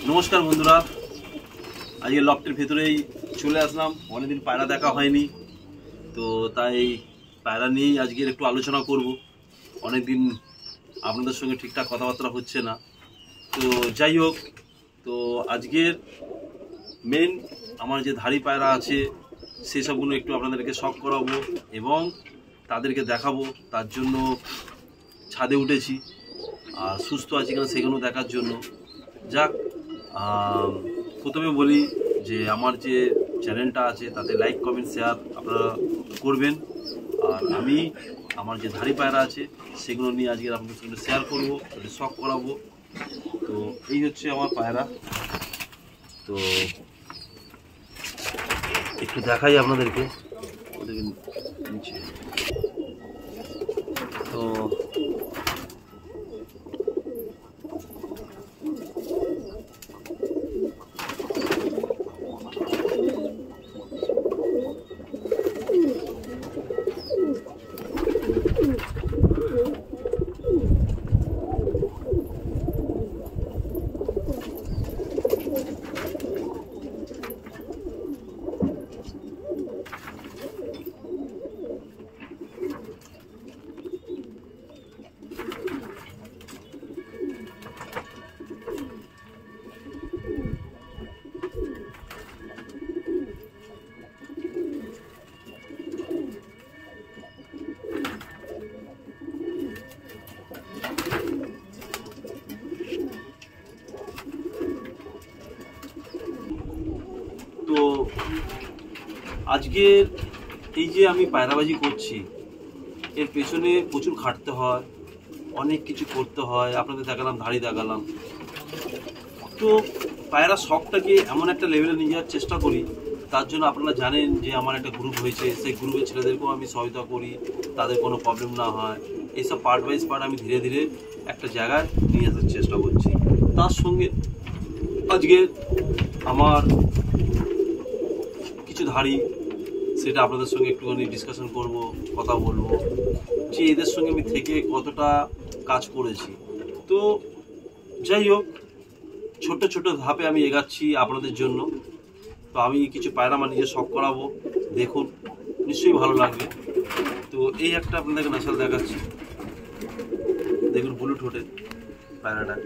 নমস্কার বন্ধুরা, আজকে লফটের ভেতরেই চলে আসলাম। অনেকদিন পায়রা দেখা হয়নি, তো তাই পায়রা নিয়েই আজকের একটু আলোচনা করব। অনেকদিন আপনাদের সঙ্গে ঠিকঠাক কথাবার্তা হচ্ছে না, তো যাই হোক, তো আজকের মেন আমার যে ধাড়ি পায়রা আছে সেসবগুলো একটু আপনাদেরকে শখ করাবো এবং তাদেরকে দেখাবো। তার জন্য ছাদে উঠেছি, আর সুস্থ আছি কিনা সেগুলো দেখার জন্য। যাক, প্রথমে বলি যে আমার যে চ্যানেলটা আছে তাতে লাইক, কমেন্ট, শেয়ার আপনারা করবেন। আর আমি আমার যে ধাড়ি পায়রা আছে সেগুলো নিয়ে আজকে আপনাদের সঙ্গে শেয়ার করবো, তাদের শখ করাবো। তো এই হচ্ছে আমার পায়রা, তো একটু দেখাই আপনাদেরকে। ওদেরকে নিচে তো তো আজকের এই যে আমি পায়রাবাজি করছি, এর পেছনে প্রচুর খাটতে হয়, অনেক কিছু করতে হয়। আপনাদের দেখালাম, ধাড়ি দেখালাম। তো পায়রা শখটাকে এমন একটা লেভেলে নিয়ে যাওয়ার চেষ্টা করি। তার জন্য আপনারা জানেন যে আমার একটা গ্রুপ হয়েছে, সেই গ্রুপের ছেলেদেরকেও আমি সহায়তা করি, তাদের কোনো প্রবলেম না হয়। এইসব পার্ট বাইজ পার্ট আমি ধীরে ধীরে একটা জায়গায় নিয়ে আসার চেষ্টা করছি। তার সঙ্গে আজকে আমার কিছু ধাড়ি, সেটা আপনাদের সঙ্গে একটুখানি ডিসকাশন করব, কথা বলবো যে এদের সঙ্গে আমি থেকে কতটা কাজ করেছি। তো যাই হোক, ছোট ছোট ধাপে আমি এগাচ্ছি আপনাদের জন্য। তো আমি কিছু পায়রা আমার নিজে শখ করাবো, দেখুন, নিশ্চয়ই ভালো লাগবে। তো এই একটা আপনাদেরকে নাসাল দেখাচ্ছি, দেখুন ব্লু ঠোঁটের পায়রাটা।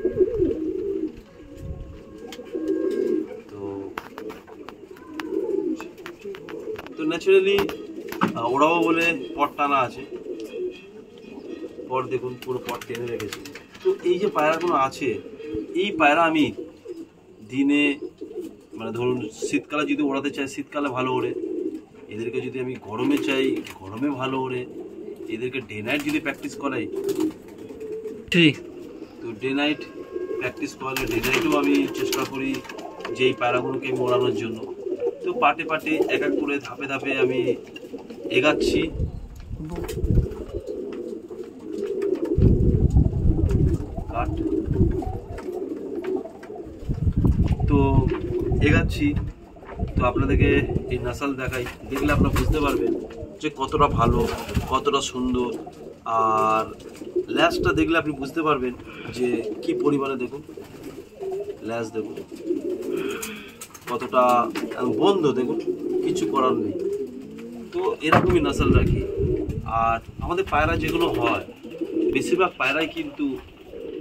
তো ন্যাচারালি ওরাও বলে পট টানা আছে, পট দেখুন পুরো পট টেনে রেখেছে। তো এই যে পায়রাগুলো আছে, এই পায়রা আমি দিনে মানে ধরুন শীতকালে যদি ওড়াতে চাই শীতকালে ভালো ওড়ে, এদেরকে যদি আমি গরমে চাই গরমে ভালো ওড়ে, এদেরকে ডে নাইট যদি প্র্যাকটিস করাই ঠিক, তো ডে নাইট প্র্যাকটিস করালে ডে নাইটেও আমি চেষ্টা করি যে এই পায়রাগুলোকে আমি ওড়ানোর জন্য। তো পাটে পাটে এক এক করে ধাপে ধাপে আমি এগাচ্ছি। কাট তো এগাচ্ছি, তো আপনাদেরকে এই নাসাল দেখাই, দেখলে আপনারা বুঝতে পারবেন যে কতটা ভালো, কতটা সুন্দর। আর ল্যাসটা দেখলে আপনি বুঝতে পারবেন যে কি পরিমাণে, দেখুন ল্যাস দেখুন কতটা বন্ধ, দেখুন কিছু করার নেই। তো এরকমই নাসাল রাখি। আর আমাদের পায়রা যেগুলো হয়, বেশিরভাগ পায়রাই কিন্তু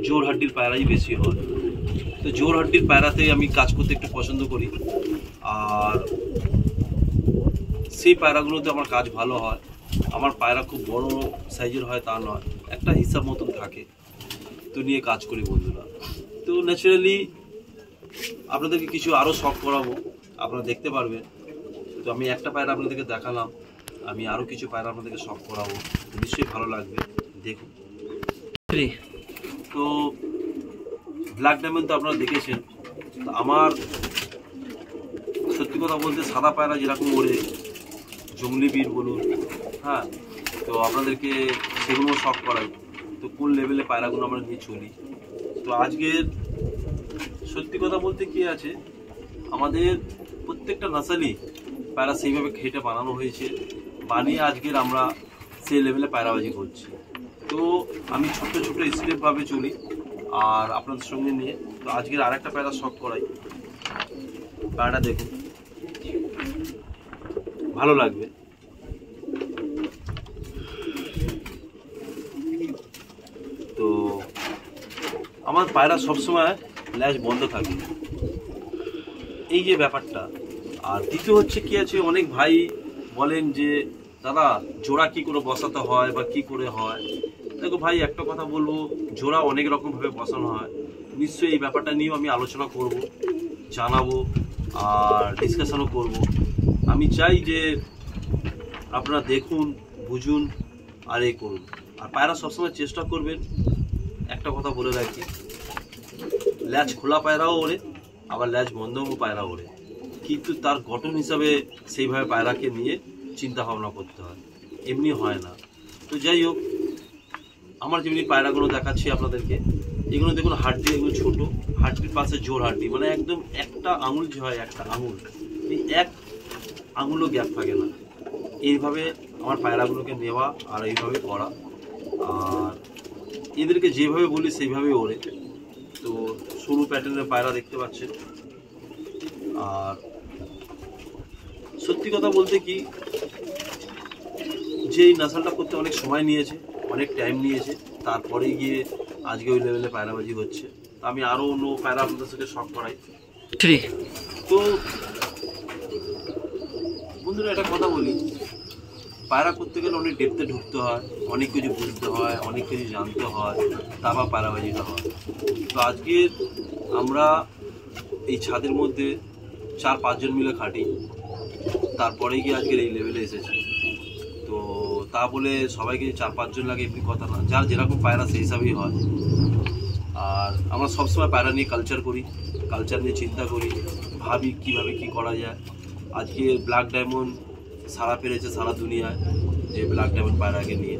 জোর হাড্ডির পায়রাই বেশি হয়। তো জোর হাড্ডির পায়রাতেই আমি কাজ করতে একটু পছন্দ করি, আর সেই পায়রাগুলোতে আমার কাজ ভালো হয়। আমার পায়রা খুব বড় সাইজের হয় তা নয়, একটা হিসাব মতন থাকে, তো নিয়ে কাজ করি বন্ধুরা। তো ন্যাচারালি আপনাদেরকে কিছু আরও শখ করাবো, আপনারা দেখতে পারবেন। তো আমি একটা পায়রা আপনাদেরকে দেখালাম, আমি আরও কিছু পায়রা আপনাদেরকে শখ করাবো, নিশ্চয়ই ভালো লাগবে, দেখুন। তো ব্ল্যাক ডায়মন্ড তো আপনারা দেখেছেন। তো আমার সত্যি কথা বলতে সাদা পায়রা যেরকম ওড়ে, জংলি বীর বলুন, হ্যাঁ, তো আপনাদেরকে সেগুলো শখ করাই। তো কোন লেভেলে পায়রাগুলো আমরা নিয়ে চলি। তো আজকের সত্যি কথা বলতে কি আছে, আমাদের প্রত্যেকটা নাসালি পায়রা সেইভাবে খেটে বানানো হয়েছে, বানিয়ে আজকের আমরা সেই লেভেলে পায়রাবাজি করছি। তো আমি ছোট ছোট স্টেপভাবে চলি আর আপনাদের সঙ্গে নিয়ে তো আজকের আরেকটা পায়রা শখ করাই। পায়রাটা দেখুন, ভালো লাগবে। তো আমার পায়রা সবসময় ল্যাজ বন্ধ থাকে, এই যে ব্যাপারটা। আর দ্বিতীয় হচ্ছে কি আছে, অনেক ভাই বলেন যে দাদা জোড়া কি করে বসাতে হয় বা কি করে হয়। দেখো ভাই, একটা কথা বলবো, জোড়া অনেক রকমভাবে বসানো হয়। নিশ্চয়ই এই ব্যাপারটা নিয়েও আমি আলোচনা করব, জানাবো আর ডিসকাশনও করব। আমি চাই যে আপনারা দেখুন, বুঝুন আর এই করুন। আর পায়রা সবসময় চেষ্টা করবেন, একটা কথা বলে রাখি, ল্যাজ খোলা পায়রাও ওড়ে, আবার ল্যাজ বন্ধও পায়রা ওড়ে, কিন্তু তার গঠন হিসাবে সেইভাবে পায়রাকে নিয়ে চিন্তা ভাবনা করতে হয়, এমনি হয় না। তো যাই হোক, আমার যেমনি পায়রাগুলো দেখাচ্ছি আপনাদেরকে, এগুলো দেখুন হাড্ডি, এগুলো ছোট, হাড্ডির পাশে জোর হাড্ডি, মানে একদম একটা আঙুল যে হয়, একটা আঙুল, এই এক আঙুলও গ্যাপ থাকে না। এইভাবে আমার পায়রাগুলোকে নেওয়া আর এইভাবে করা, আর এদেরকে যেভাবে বলি সেইভাবেই ওড়ে। তো সরু প্যাটার্নের পায়রা দেখতে পাচ্ছেন। আর সত্যি কথা বলতে কি, যে এই নাসালটা করতে অনেক সময় নিয়েছে, অনেক টাইম নিয়েছে, তারপরে গিয়ে আজকে ওই লেভেলে পায়রাবাজি হচ্ছে। তো আমি আরও অন্য পায়রা আপনাদের সাথে শখ করাই। তো বন্ধুরা, একটা কথা বলি, পায়রা করতে গেলে অনেক ডেপথে ঢুকতে হয়, অনেক কিছু বুঝতে হয়, অনেক কিছু জানতে হয়, তারপর পায়রাবাজিটা হয়। তো আজকে আমরা এই ছাদের মধ্যে 4-5 জন মিলে খাটি, তারপরে গিয়ে আজকের এই লেভেলে এসেছি। তো তা বলে সবাইকে 4-5 জন লাগে এমনি কথা না, যার যেরকম পায়রা সেই হিসাবেই হয়। আর আমরা সবসময় পায়রা নিয়ে কালচার করি, কালচার নিয়ে চিন্তা করি, ভাবি কীভাবে কী করা যায়। আজকে ব্ল্যাক ডায়মন্ড সারা পেরেছে সারা দুনিয়ায়, যে ব্ল্যাক ডায়মন্ড পায়রাকে নিয়ে।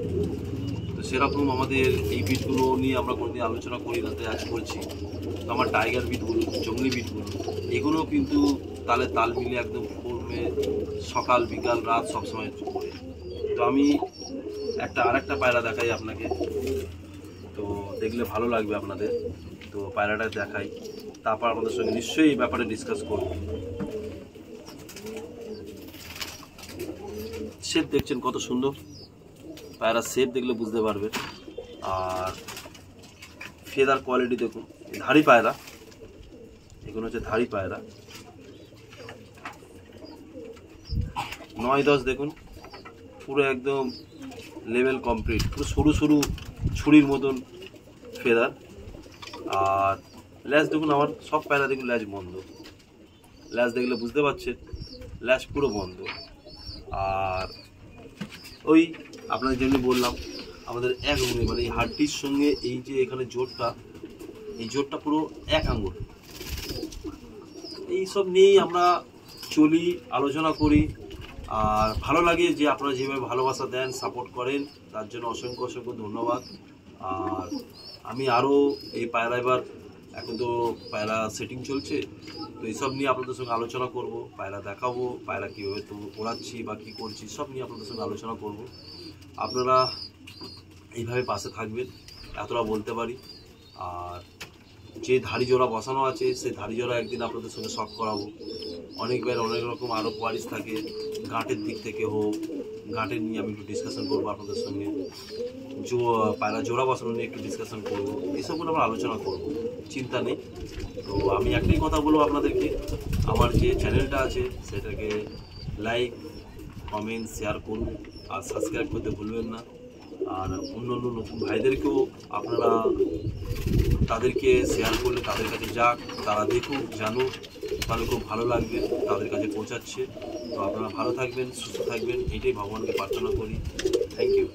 তো সেরকম আমাদের এই বিটগুলো নিয়ে আমরা কোনোদিন আলোচনা করি না, তাই আজ করছি। তো আমার টাইগার বিট বলুন, জঙ্গলি বিট বলুন, এগুলো কিন্তু তালে তাল মিলিয়ে একদম ফর্মে সকাল বিকাল রাত সবসময় করে। তো আমি আরেকটা পায়রা দেখাই আপনাকে, তো দেখলে ভালো লাগবে আপনাদের। তো পায়রাটা দেখাই, তারপর আপনাদের সঙ্গে নিশ্চয়ই এই ব্যাপারে ডিসকাস করব। শেপ দেখছেন কত সুন্দর, পায়রা শেপ দেখলে বুঝতে পারবেন। আর ফেদার কোয়ালিটি দেখুন, ধাড়ি পায়রা, এগুলো হচ্ছে ধাড়ি পায়রা। 9-10 দেখুন, পুরো একদম লেভেল কমপ্লিট, পুরো সরু সরু ছুরির মতন ফেদার। আর ল্যাজ দেখুন, আমার সব পায়রা দেখুন ল্যাজ বন্ধ, ল্যাজ দেখলে বুঝতে পারছেন ল্যাজ পুরো বন্ধ। আর ওই আপনাদের যেমনি বললাম, আমাদের এক আঙুলে, মানে এই হাড্ডির সঙ্গে এই যে এখানে জোরটা, এই জোরটা পুরো এক আঙুল। এইসব নিয়েই আমরা চলি, আলোচনা করি। আর ভালো লাগে যে আপনারা যেভাবে ভালোবাসা দেন, সাপোর্ট করেন, তার জন্য অসংখ্য অসংখ্য ধন্যবাদ। আর আমি আরও এই পায়রা, এবার এখন তো পায়রা সেটিং চলছে, তো এইসব নিয়ে আপনাদের সঙ্গে আলোচনা করব, পায়রা দেখাবো, পায়রা কীভাবে তো ওড়াচ্ছি বা কী করছি সব নিয়ে আপনাদের সঙ্গে আলোচনা করব। আপনারা এইভাবে পাশে থাকবেন, এতটা বলতে পারি। আর যে ধাড়ি জোড়া বসানো আছে, সেই ধাড়ি জোড়া একদিন আপনাদের সঙ্গে শখ করাবো। অনেকবার অনেক রকম আরও কোয়ারিজ থাকে, গাঁটের দিক থেকে হোক, গাঁটের নিয়ে আমি একটু ডিসকাশন করবো আপনাদের সঙ্গে, পায়রা জোড়া বসানো নিয়ে একটু ডিসকাশন করবো, এইসবগুলো আমরা আলোচনা করবো, চিন্তা নেই। তো আমি একটাই কথা বলবো আপনাদেরকে, আমার যে চ্যানেলটা আছে সেটাকে লাইক, কমেন্ট, শেয়ার করুন, আর সাবস্ক্রাইব করতে ভুলবেন না। আর অন্য অন্য নতুন ভাইদেরকেও আপনারা তাদেরকে শেয়ার করলে তাদের কাছে যাক, তারা দেখুক, জানুক, তাহলে খুব ভালো লাগবে, তাদের কাছে পৌঁছাচ্ছে। তো আপনারা ভালো থাকবেন, সুস্থ থাকবেন, এটাই ভগবানকে প্রার্থনা করি। Thank you.